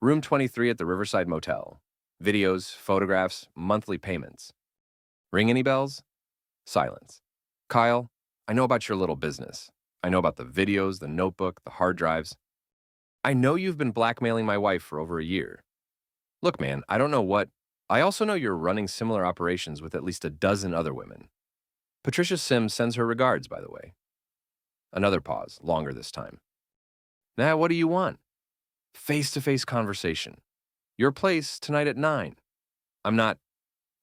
Room 23 at the Riverside Motel. Videos, photographs, monthly payments. Ring any bells? Silence. Kyle, I know about your little business. I know about the videos, the notebook, the hard drives. I know you've been blackmailing my wife for over a year. Look, man, I don't know what. I also know you're running similar operations with at least a dozen other women. Patricia Sims sends her regards, by the way. Another pause, longer this time. Now, what do you want? Face-to-face conversation. Your place tonight at 9. I'm not.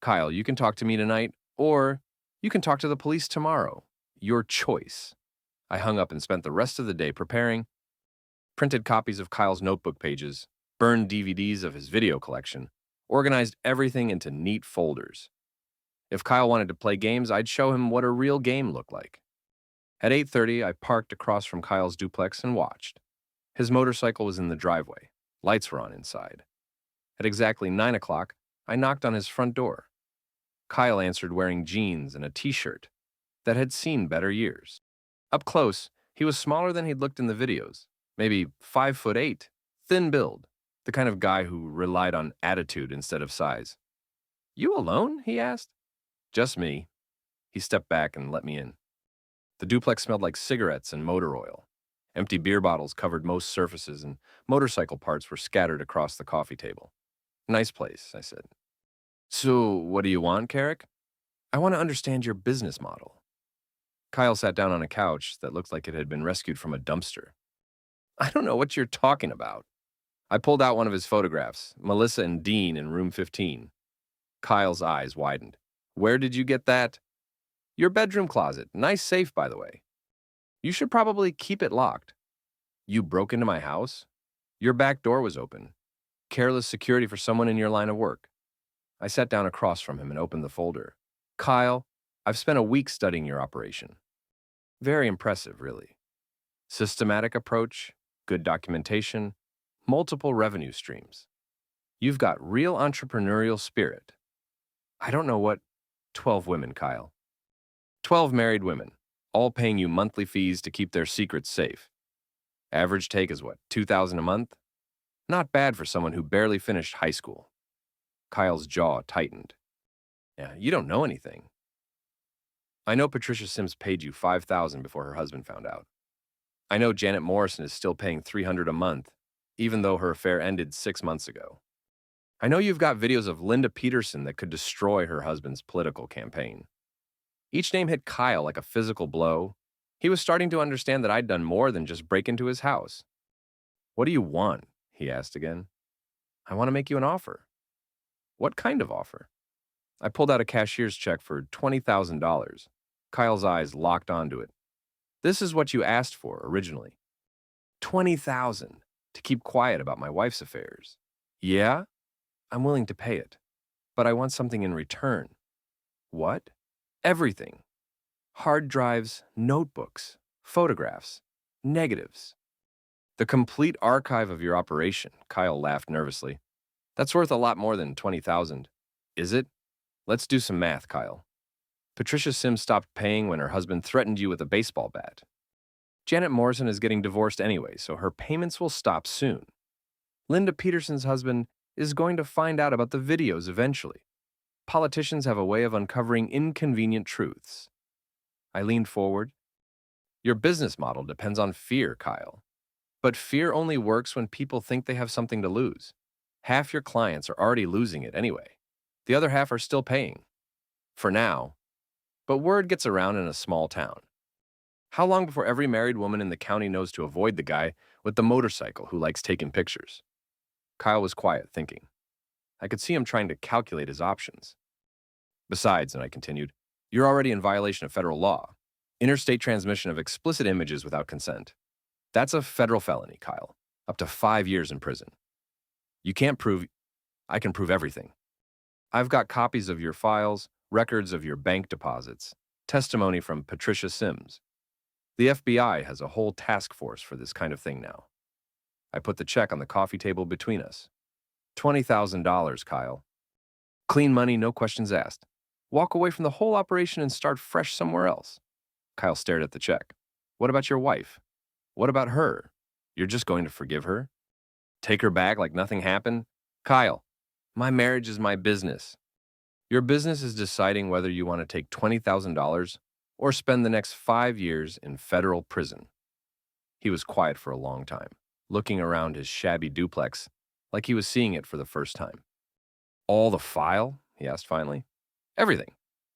Kyle, you can talk to me tonight, or you can talk to the police tomorrow. Your choice. I hung up and spent the rest of the day preparing, printed copies of Kyle's notebook pages, burned DVDs of his video collection, organized everything into neat folders. If Kyle wanted to play games, I'd show him what a real game looked like. At 8:30, I parked across from Kyle's duplex and watched. His motorcycle was in the driveway. Lights were on inside. At exactly 9 o'clock, I knocked on his front door. Kyle answered wearing jeans and a t-shirt that had seen better years. Up close, he was smaller than he'd looked in the videos, maybe 5'8", thin build, the kind of guy who relied on attitude instead of size. You alone? He asked. Just me. He stepped back and let me in. The duplex smelled like cigarettes and motor oil. Empty beer bottles covered most surfaces, and motorcycle parts were scattered across the coffee table. Nice place, I said. So, what do you want, Carrick? I want to understand your business model. Kyle sat down on a couch that looked like it had been rescued from a dumpster. I don't know what you're talking about. I pulled out one of his photographs, Melissa and Dean in room 15. Kyle's eyes widened. Where did you get that? Your bedroom closet. Nice safe, by the way. You should probably keep it locked. You broke into my house? Your back door was open. Careless security for someone in your line of work. I sat down across from him and opened the folder. Kyle, I've spent a week studying your operation. Very impressive, really. Systematic approach, good documentation, multiple revenue streams. You've got real entrepreneurial spirit. I don't know what... 12 women, Kyle. 12 married women, all paying you monthly fees to keep their secrets safe. Average take is what, $2,000 a month? Not bad for someone who barely finished high school. Kyle's jaw tightened. Yeah, you don't know anything. I know Patricia Sims paid you $5,000 before her husband found out. I know Janet Morrison is still paying $300 a month, even though her affair ended 6 months ago. I know you've got videos of Linda Peterson that could destroy her husband's political campaign. Each name hit Kyle like a physical blow. He was starting to understand that I'd done more than just break into his house. What do you want? He asked again. I want to make you an offer. What kind of offer? I pulled out a cashier's check for $20,000. Kyle's eyes locked onto it. This is what you asked for originally. $20,000 to keep quiet about my wife's affairs. Yeah? I'm willing to pay it, but I want something in return. What? Everything. Hard drives, notebooks, photographs, negatives. The complete archive of your operation, Kyle laughed nervously. That's worth a lot more than $20,000. Is it? Let's do some math, Kyle. Patricia Sims stopped paying when her husband threatened you with a baseball bat. Janet Morrison is getting divorced anyway, so her payments will stop soon. Linda Peterson's husband is going to find out about the videos eventually. Politicians have a way of uncovering inconvenient truths. I leaned forward. Your business model depends on fear, Kyle. But fear only works when people think they have something to lose. Half your clients are already losing it anyway. The other half are still paying. For now. But word gets around in a small town. How long before every married woman in the county knows to avoid the guy with the motorcycle who likes taking pictures? Kyle was quiet, thinking. I could see him trying to calculate his options. Besides, and I continued, you're already in violation of federal law. Interstate transmission of explicit images without consent. That's a federal felony, Kyle. Up to 5 years in prison. You can't prove... I can prove everything. I've got copies of your files, records of your bank deposits, testimony from Patricia Sims. The FBI has a whole task force for this kind of thing now. I put the check on the coffee table between us. $20,000, Kyle. Clean money, no questions asked. Walk away from the whole operation and start fresh somewhere else. Kyle stared at the check. What about your wife? What about her? You're just going to forgive her? Take her back like nothing happened? Kyle, my marriage is my business. Your business is deciding whether you want to take $20,000 or spend the next 5 years in federal prison. He was quiet for a long time, looking around his shabby duplex like he was seeing it for the first time. All the file? He asked finally. Everything.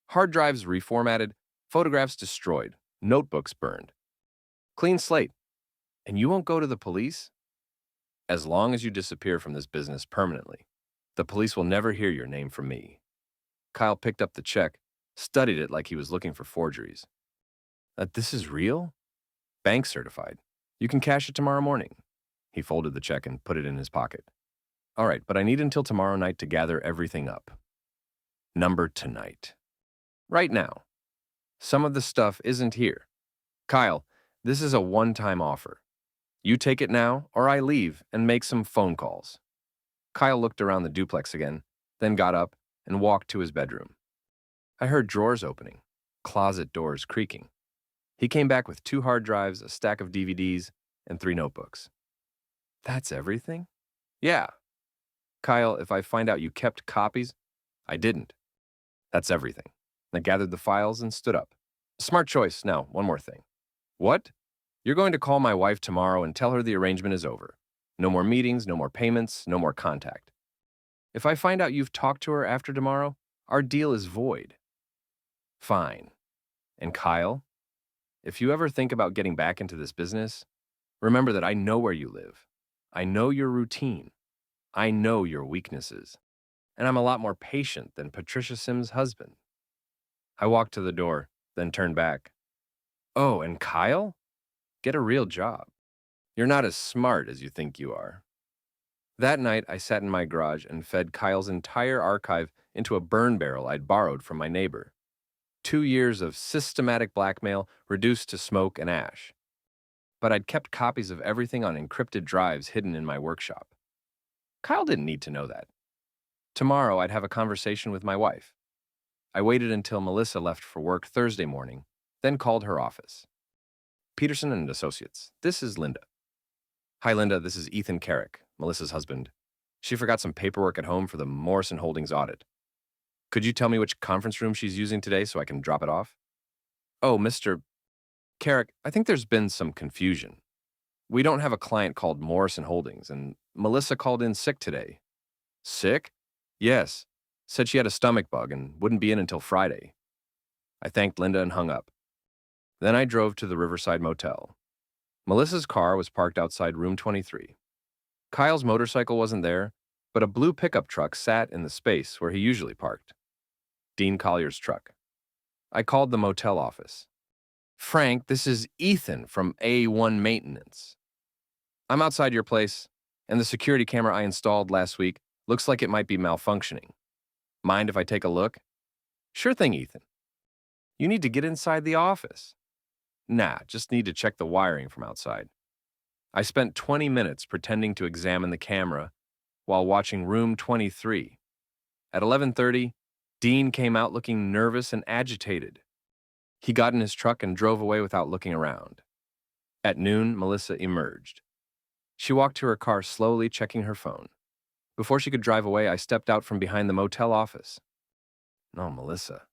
Hard drives reformatted, photographs destroyed, notebooks burned. Clean slate. And you won't go to the police? As long as you disappear from this business permanently, The police will never hear your name from me. Kyle picked up the check, studied it like he was looking for forgeries. This is real? Bank certified. You can cash it tomorrow morning. He folded the check and put it in his pocket. All right, but I need until tomorrow night to gather everything up. Number tonight. Right now. Some of the stuff isn't here. Kyle, this is a one-time offer. You take it now, or I leave and make some phone calls. Kyle looked around the duplex again, then got up and walked to his bedroom. I heard drawers opening, closet doors creaking. He came back with 2 hard drives, a stack of DVDs, and 3 notebooks. That's everything? Yeah. Kyle, if I find out you kept copies, I didn't. That's everything. I gathered the files and stood up. Smart choice. Now, one more thing. What? You're going to call my wife tomorrow and tell her the arrangement is over. No more meetings, no more payments, no more contact. If I find out you've talked to her after tomorrow, our deal is void. Fine. And Kyle, if you ever think about getting back into this business, remember that I know where you live. I know your routine. I know your weaknesses. And I'm a lot more patient than Patricia Sims' husband. I walked to the door, then turned back. Oh, and Kyle? Get a real job. You're not as smart as you think you are. That night, I sat in my garage and fed Kyle's entire archive into a burn barrel I'd borrowed from my neighbor. 2 years of systematic blackmail reduced to smoke and ash. But I'd kept copies of everything on encrypted drives hidden in my workshop. Kyle didn't need to know that. Tomorrow, I'd have a conversation with my wife. I waited until Melissa left for work Thursday morning, then called her office. Peterson and Associates, this is Linda. Hi, Linda, this is Ethan Carrick, Melissa's husband. She forgot some paperwork at home for the Morrison Holdings audit. Could you tell me which conference room she's using today so I can drop it off? Oh, Mr. Carrick, I think there's been some confusion. We don't have a client called Morrison Holdings, and Melissa called in sick today. Sick? Yes. Said she had a stomach bug and wouldn't be in until Friday. I thanked Linda and hung up. Then I drove to the Riverside Motel. Melissa's car was parked outside room 23. Kyle's motorcycle wasn't there, but a blue pickup truck sat in the space where he usually parked. Dean Collier's truck. I called the motel office. Frank, this is Ethan from A1 Maintenance. I'm outside your place, and the security camera I installed last week looks like it might be malfunctioning. Mind if I take a look? Sure thing, Ethan. You need to get inside the office. Nah, just need to check the wiring from outside. I spent 20 minutes pretending to examine the camera while watching room 23. At 11:30, Dean came out looking nervous and agitated. He got in his truck and drove away without looking around. At noon, Melissa emerged. She walked to her car slowly, checking her phone. Before she could drive away, I stepped out from behind the motel office. No, Melissa.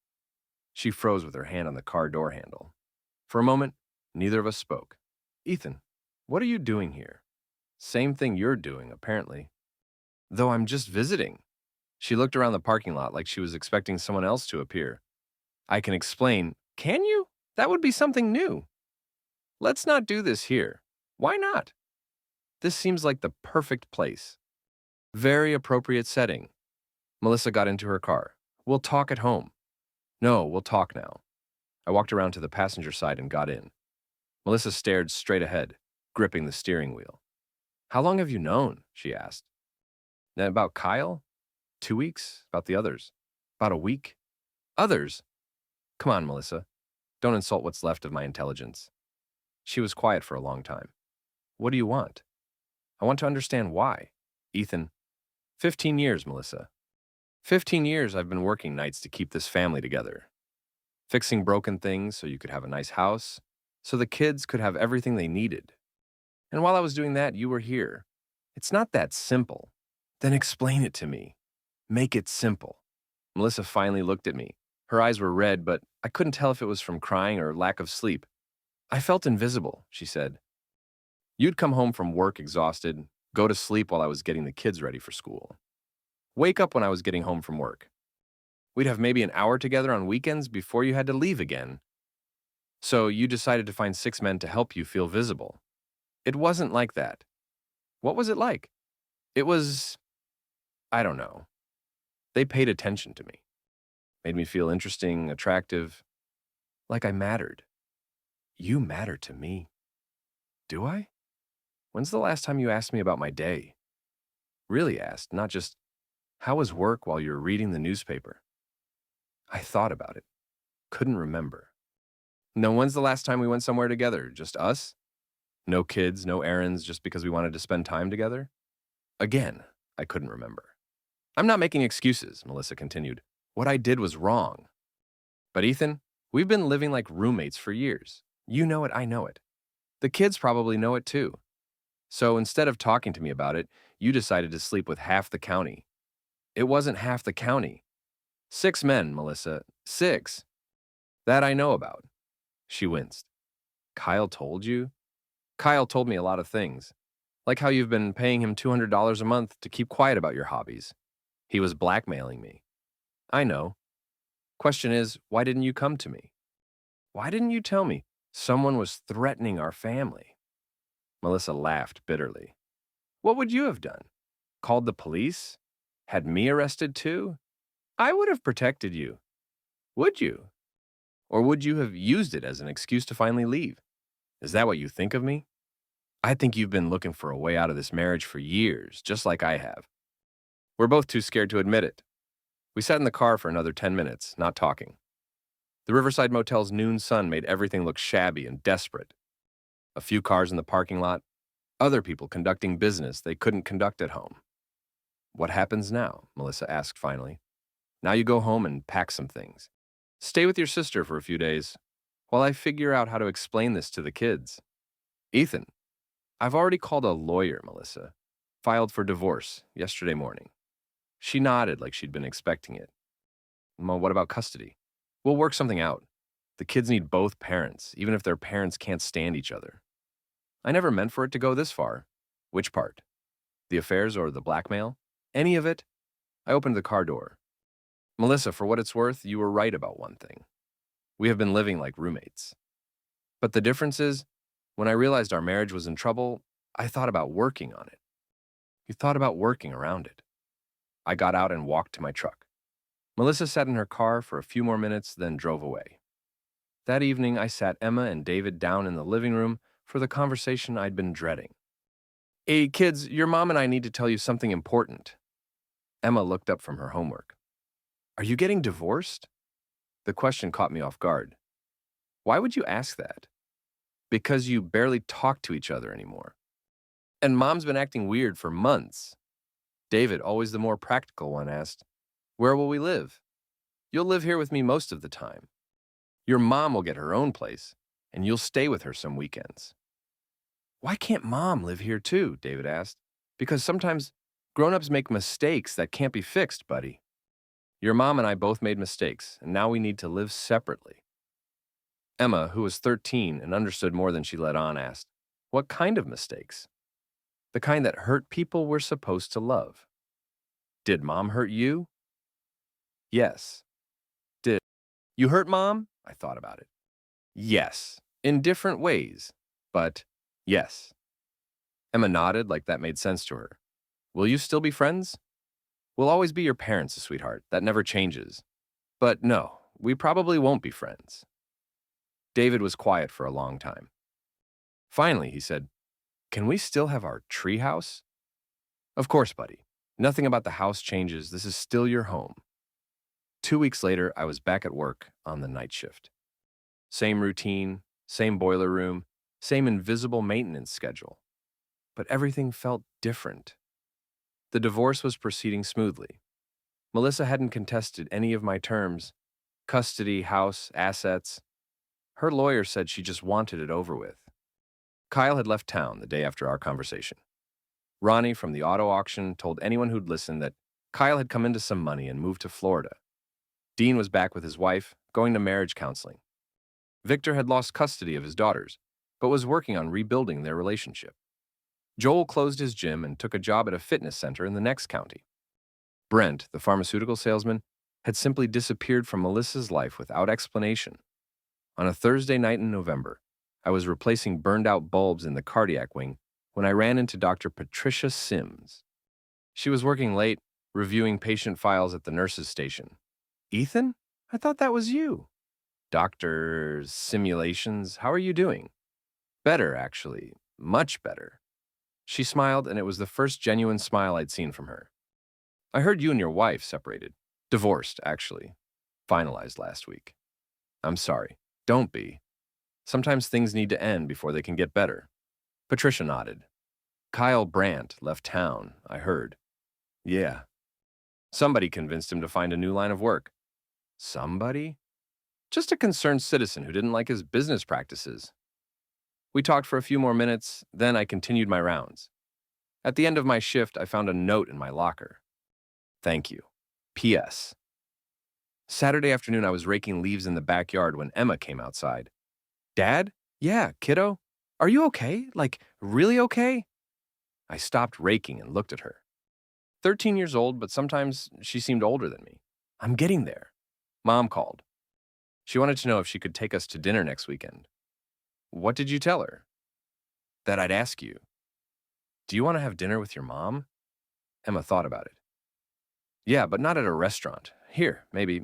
She froze with her hand on the car door handle. For a moment, neither of us spoke. Ethan, what are you doing here? Same thing you're doing, apparently. Though I'm just visiting. She looked around the parking lot like she was expecting someone else to appear. I can explain. Can you? That would be something new. Let's not do this here. Why not? This seems like the perfect place. Very appropriate setting. Melissa got into her car. We'll talk at home. No, we'll talk now. I walked around to the passenger side and got in. Melissa stared straight ahead, gripping the steering wheel. How long have you known? She asked. About Kyle? 2 weeks. About the others. About a week. Others? Come on, Melissa. Don't insult what's left of my intelligence. She was quiet for a long time. What do you want? I want to understand why. Ethan. 15 years, Melissa. 15 years I've been working nights to keep this family together. Fixing broken things so you could have a nice house, so the kids could have everything they needed. And while I was doing that, you were here. It's not that simple. Then explain it to me. Make it simple. Melissa finally looked at me. Her eyes were red, but I couldn't tell if it was from crying or lack of sleep. I felt invisible, she said. You'd come home from work exhausted, go to sleep while I was getting the kids ready for school. Wake up when I was getting home from work. We'd have maybe an hour together on weekends before you had to leave again. So you decided to find 6 men to help you feel visible. It wasn't like that. What was it like? It was, I don't know. They paid attention to me, made me feel interesting, attractive, like I mattered. You matter to me. Do I? When's the last time you asked me about my day? Really asked, not just, how was work while you're reading the newspaper? I thought about it. Couldn't remember. No, when's the last time we went somewhere together? Just us? No kids, no errands, just because we wanted to spend time together? Again, I couldn't remember. I'm not making excuses, Melissa continued. What I did was wrong. But Ethan, we've been living like roommates for years. You know it, I know it. The kids probably know it too. So instead of talking to me about it, you decided to sleep with half the county. It wasn't half the county. 6 men, Melissa. 6. That I know about. She winced. Kyle told you? Kyle told me a lot of things. Like how you've been paying him $200 a month to keep quiet about your hobbies. He was blackmailing me. I know. Question is, why didn't you come to me? Why didn't you tell me someone was threatening our family? Melissa laughed bitterly. What would you have done? Called the police? Had me arrested too? I would have protected you. Would you? Or would you have used it as an excuse to finally leave? Is that what you think of me? I think you've been looking for a way out of this marriage for years, just like I have. We're both too scared to admit it. We sat in the car for another 10 minutes, not talking. The Riverside Motel's noon sun made everything look shabby and desperate. A few cars in the parking lot, other people conducting business they couldn't conduct at home. What happens now? Melissa asked finally. Now you go home and pack some things. Stay with your sister for a few days while I figure out how to explain this to the kids. Ethan, I've already called a lawyer, Melissa. Filed for divorce yesterday morning. She nodded like she'd been expecting it. Well, what about custody? We'll work something out. The kids need both parents, even if their parents can't stand each other. I never meant for it to go this far. Which part? The affairs or the blackmail? Any of it? I opened the car door. Melissa, for what it's worth, you were right about one thing. We have been living like roommates. But the difference is, when I realized our marriage was in trouble, I thought about working on it. You thought about working around it. I got out and walked to my truck. Melissa sat in her car for a few more minutes, then drove away. That evening, I sat Emma and David down in the living room for the conversation I'd been dreading. Hey, kids, your mom and I need to tell you something important. Emma looked up from her homework. Are you getting divorced? The question caught me off guard. Why would you ask that? Because you barely talk to each other anymore. And Mom's been acting weird for months. David, always the more practical one, asked, Where will we live? You'll live here with me most of the time. Your mom will get her own place, and you'll stay with her some weekends. Why can't Mom live here too? David asked. Because sometimes grown-ups make mistakes that can't be fixed, buddy. Your mom and I both made mistakes, and now we need to live separately. Emma, who was 13 and understood more than she let on, asked, What kind of mistakes? The kind that hurt people we're supposed to love. Did Mom hurt you? Yes. Did you hurt Mom? I thought about it. Yes, in different ways, but yes. Emma nodded like that made sense to her. Will you still be friends? We'll always be your parents, sweetheart. That never changes. But no, we probably won't be friends. David was quiet for a long time. Finally, he said, Can we still have our treehouse? Of course, buddy. Nothing about the house changes. This is still your home. 2 weeks later, I was back at work on the night shift. Same routine, same boiler room, same invisible maintenance schedule. But everything felt different. The divorce was proceeding smoothly. Melissa hadn't contested any of my terms, custody, house, assets. Her lawyer said she just wanted it over with. Kyle had left town the day after our conversation. Ronnie from the auto auction told anyone who'd listen that Kyle had come into some money and moved to Florida. Dean was back with his wife, going to marriage counseling. Victor had lost custody of his daughters, but was working on rebuilding their relationship. Joel closed his gym and took a job at a fitness center in the next county. Brent, the pharmaceutical salesman, had simply disappeared from Melissa's life without explanation. On a Thursday night in November, I was replacing burned-out bulbs in the cardiac wing when I ran into Dr. Patricia Sims. She was working late, reviewing patient files at the nurse's station. Ethan? I thought that was you. Doctors, simulations, how are you doing? Better, actually. Much better. She smiled, and it was the first genuine smile I'd seen from her. I heard you and your wife separated. Divorced, actually. Finalized last week. I'm sorry. Don't be. Sometimes things need to end before they can get better. Patricia nodded. Kyle Brandt left town, I heard. Yeah. Somebody convinced him to find a new line of work. Somebody? Just a concerned citizen who didn't like his business practices. We talked for a few more minutes, then I continued my rounds. At the end of my shift, I found a note in my locker. Thank you. P.S. Saturday afternoon, I was raking leaves in the backyard when Emma came outside. Dad? Yeah, kiddo? Are you okay? Like, really okay? I stopped raking and looked at her. 13 years old, but sometimes she seemed older than me. I'm getting there. Mom called. She wanted to know if she could take us to dinner next weekend. What did you tell her? That I'd ask you. Do you want to have dinner with your mom? Emma thought about it. Yeah, but not at a restaurant. Here, maybe.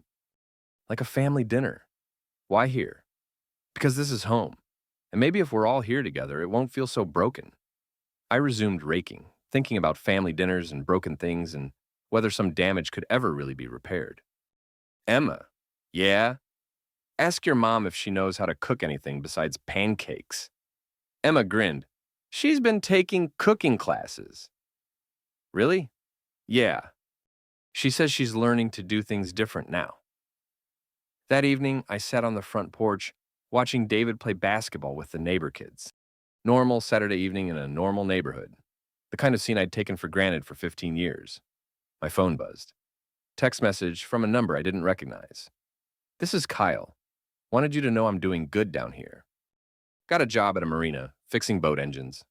Like a family dinner. Why here? Because this is home. And maybe if we're all here together, it won't feel so broken. I resumed raking, thinking about family dinners and broken things and whether some damage could ever really be repaired. Emma. Yeah? Ask your mom if she knows how to cook anything besides pancakes. Emma grinned. She's been taking cooking classes. Really? Yeah. She says she's learning to do things different now. That evening, I sat on the front porch, watching David play basketball with the neighbor kids. Normal Saturday evening in a normal neighborhood. The kind of scene I'd taken for granted for 15 years. My phone buzzed. Text message from a number I didn't recognize. This is Kyle. Wanted you to know I'm doing good down here. Got a job at a marina, fixing boat engines.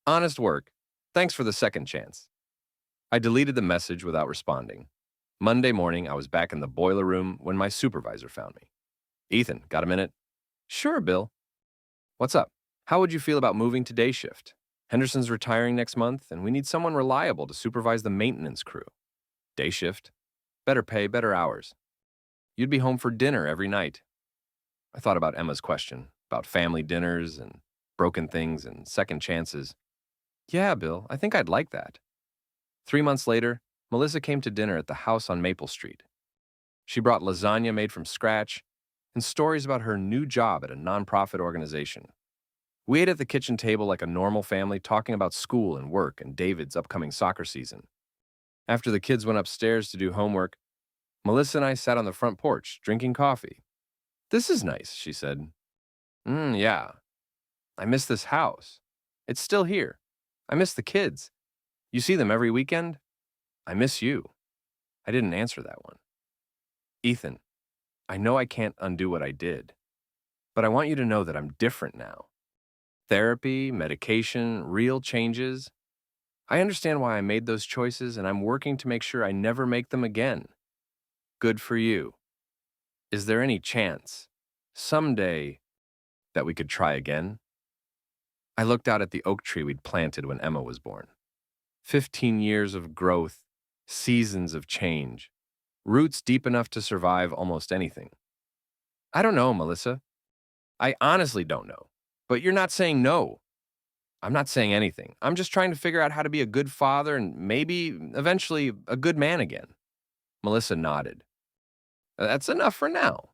Honest work. Thanks for the second chance. I deleted the message without responding. Monday morning, I was back in the boiler room when my supervisor found me. Ethan, got a minute? Sure, Bill. What's up? How would you feel about moving to day shift? Henderson's retiring next month, and we need someone reliable to supervise the maintenance crew. Day shift. Better pay, better hours. You'd be home for dinner every night. I thought about Emma's question, about family dinners and broken things and second chances. Yeah, Bill, I think I'd like that. 3 months later, Melissa came to dinner at the house on Maple Street. She brought lasagna made from scratch and stories about her new job at a nonprofit organization. We ate at the kitchen table like a normal family, talking about school and work and David's upcoming soccer season. After the kids went upstairs to do homework, Melissa and I sat on the front porch, drinking coffee. This is nice, she said. Yeah. I miss this house. It's still here. I miss the kids. You see them every weekend? I miss you. I didn't answer that one. Ethan, I know I can't undo what I did, but I want you to know that I'm different now. Therapy, medication, real changes. I understand why I made those choices, and I'm working to make sure I never make them again. Good for you. Is there any chance, someday, that we could try again? I looked out at the oak tree we'd planted when Emma was born. 15 years of growth, seasons of change, roots deep enough to survive almost anything. I don't know, Melissa. I honestly don't know. But you're not saying no. I'm not saying anything. I'm just trying to figure out how to be a good father and maybe, eventually, a good man again. Melissa nodded. That's enough for now.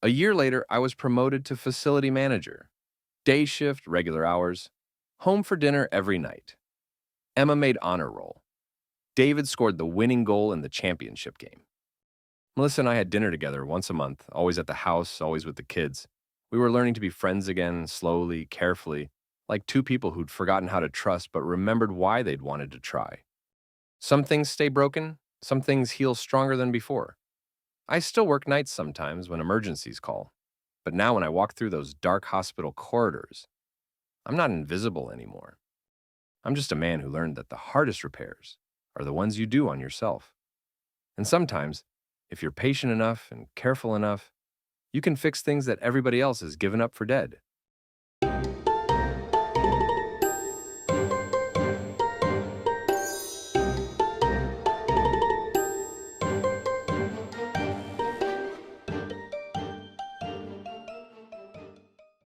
A year later, I was promoted to facility manager. Day shift, regular hours. Home for dinner every night. Emma made honor roll. David scored the winning goal in the championship game. Melissa and I had dinner together once a month, always at the house, always with the kids. We were learning to be friends again, slowly, carefully, like two people who'd forgotten how to trust but remembered why they'd wanted to try. Some things stay broken, some things heal stronger than before. I still work nights sometimes when emergencies call, but now when I walk through those dark hospital corridors, I'm not invisible anymore. I'm just a man who learned that the hardest repairs are the ones you do on yourself. And sometimes, if you're patient enough and careful enough, you can fix things that everybody else has given up for dead.